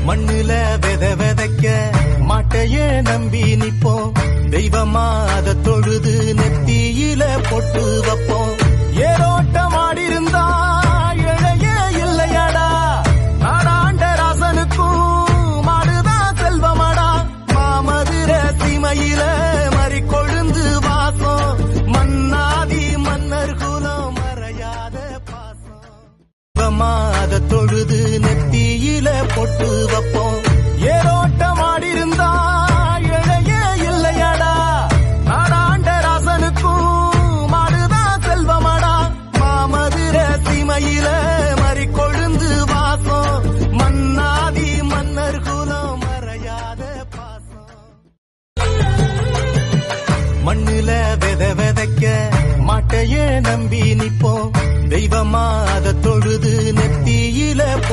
மண்ணுல விதைக்க மாட்டையே நம்பி நிப்போம். தெய்வமா அத தொழுது நெத்தியில பொட்டு வைப்போம். ஏரோட்டம் ஆடிருந்தா இழையே இல்லையடா. நாடாண்ட ராசனுக்கும் மாடுதான் செல்வமடா. மாமதுர சீமையில மறி கொழுந்து வாசம். மன்னாதி மன்னர் குலம் மறையாத பாசம். தெய்வமா அத தொழுது நெத்தியில பொட்டு வைப்போம்.